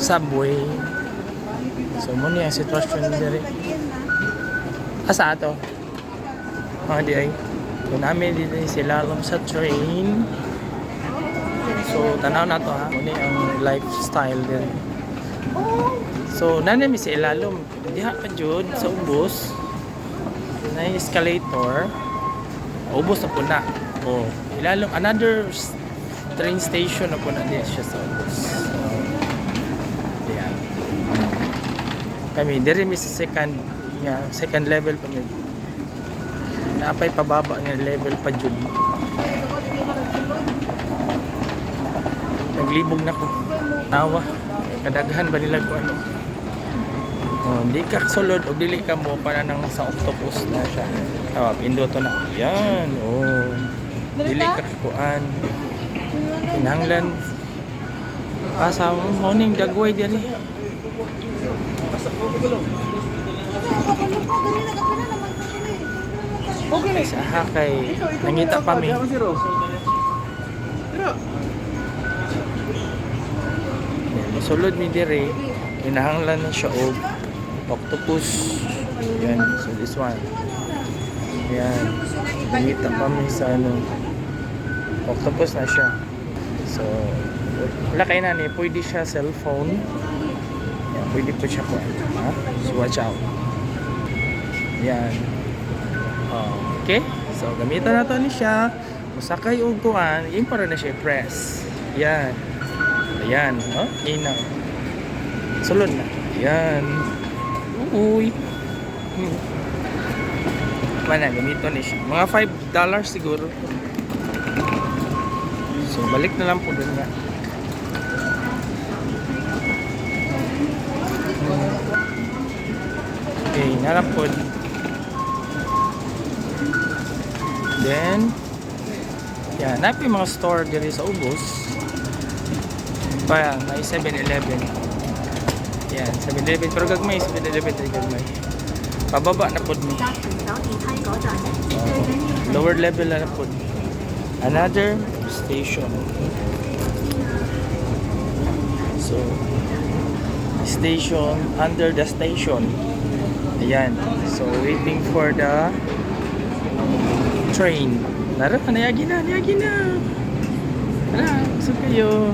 subway. So muna yung sitwasyon diri. Asa ato? Mga di ay. So namin dito sila alam sa train. So tanaw na to ha. Muna ang lifestyle diri. So nanami sa ilalom. Diha pa jud sa ubos. Na escalator. Ubos na po na. Oh, ilalom another train station na po na diya siya sa ubos. So, yeah. Kami diri mi sa second level pa mi. Napay pababa nga level pa jud. Naglibog na ko. Tawa. Kadaghan ba nila ko ano? Oh, di ka sulod o dili ka mo para nang sa octopus na siya. Tawa, pindo to na. Yan. Oh. Dili ka kuan. Kinahanglan. Asa mo morning dagway diri. Okay, sa hakay. Nangita pa mi. Sulod mi dire. Kinahanglan na siya og octopus. Yan, so this one. Yan. Nangita pa mi sa ano. Octopus na siya. So, wala kayo na ni, pwede siya cellphone. Yan, pwede po siya kuha. Ha? So, watch out. Yan. Okay. So, gamitan na to ni siya. Masakay o kuhan, yung para na siya press. Yan. Ayan. Oh, ina. Sulod na. Ayan. Uy. Mana, gamitan ni siya. Mga $5 siguro. So, balik na lang po dun nga. Okay, narap po. Then, yan, napi mga store diri sa ubos. Kaya, may 7-Eleven. Yan, 7-Eleven. Pero gagmay, 7-Eleven tayo gagmay. Pababa na po ni. Lower level na po. Another station. So, station under the station. Ayan. So, waiting for the train. Nara, nayagi na. Tara, gusto kayo.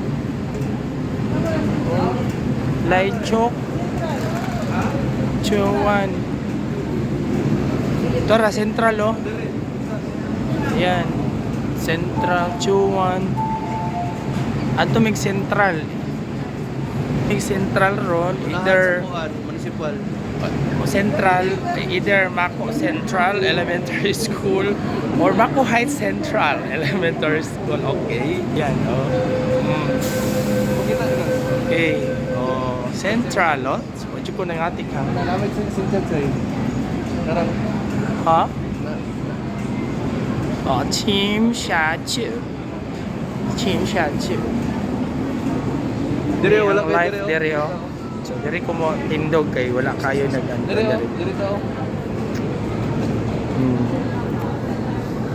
Oh, Laichok. Chuan. Tara, Central, oh. Ayan. Central, Chuan. Ato may Central. May Central Road, either municipal. Central, either Mako Central Elementary School or Mako Heights Central Elementary School. Okay. Yan, oh. Okay. Oh, Central, oh. So, wala ko nang atik, ha? Nalamit sa Central sa'yo. Karang. Ha? Oh, Chim Sha Chu. Dire, wala kayo live dire, oh. So, dire ko mo tindog kay wala kayo nag-ano. Dire tao.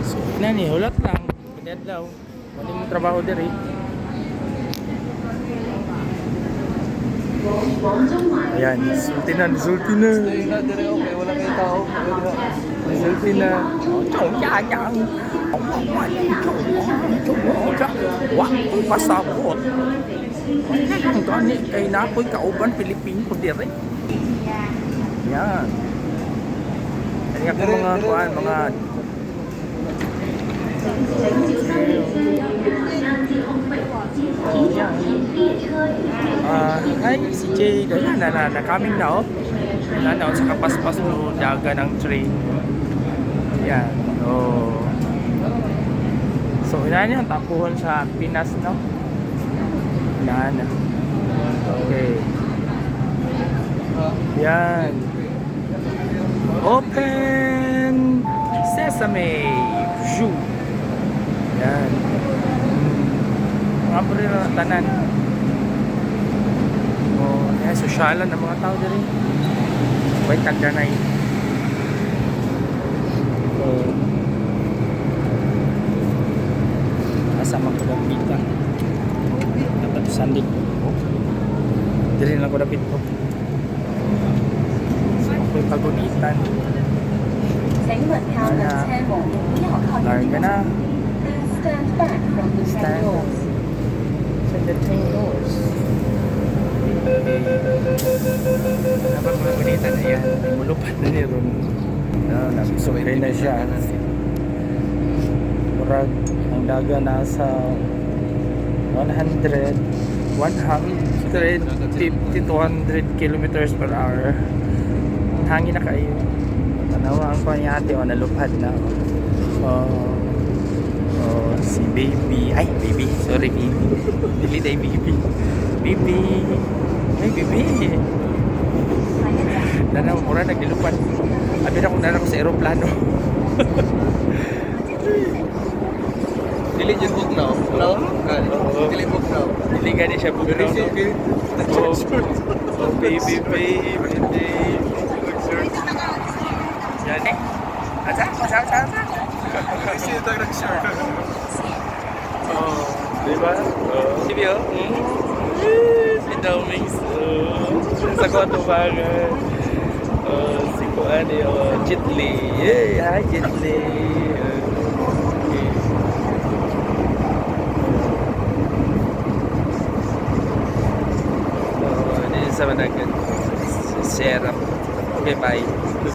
So, nani, hulat lang. Pinad daw. Wala mong trabaho dire. Ayan, sulti na. Dire, okay, wala kayo tao. Sulti na. Wah, pasabot. Ang gani kay napoy kauban Pilipino ko dire. Yan. Kaya ko mga kuan, mga hi, si Jay. Na coming na, oh. Na sa kapaspas mo daga ng train. Yan. Oh. So, yan yan. Tapuhan sa Pinas, no? Yan. Okay. Yan. Open Sesame. Shoo. Yan. Mga po rin ang tanan. Oh, yan. Sosyalan ng mga tao din. Wait, tagdanay. Oh. Kasama ko ng pita. Dapat sandik. Dali lang ko na pito. So, ako'y pagunitan. 请勿靠近車門，不要靠近 Larga na. Stand back from the train Stand. doors. Sa the train doors. Habang pagunitan, ayan. Mulupad na ni Ron. Nagsukay na siya. Murag, ang daga nasa 150 to 100 kilometers per hour. Ang hangin na kayo. Tanawa ang panyate o nalupad na. Si baby. Ay, baby. Sorry, baby. Dili tayo baby. Baby. Ay, baby. Tanawa, mura naglilupad. Abi na kung nana ko sa aeroplano. Dili dyan book now. No? Dili book now. Dili gani siya bugno. Okay. Oh, baby, baby. Yan eh. Asa? Kasi ito nag-share. Oh, di ba? Sige oh. Si Domings. Sa kwarto banget. Si Kuan yun. Jitli. Yay! Hi, Jitli. Okay. This is sa Managan. Serap. Okay, bye.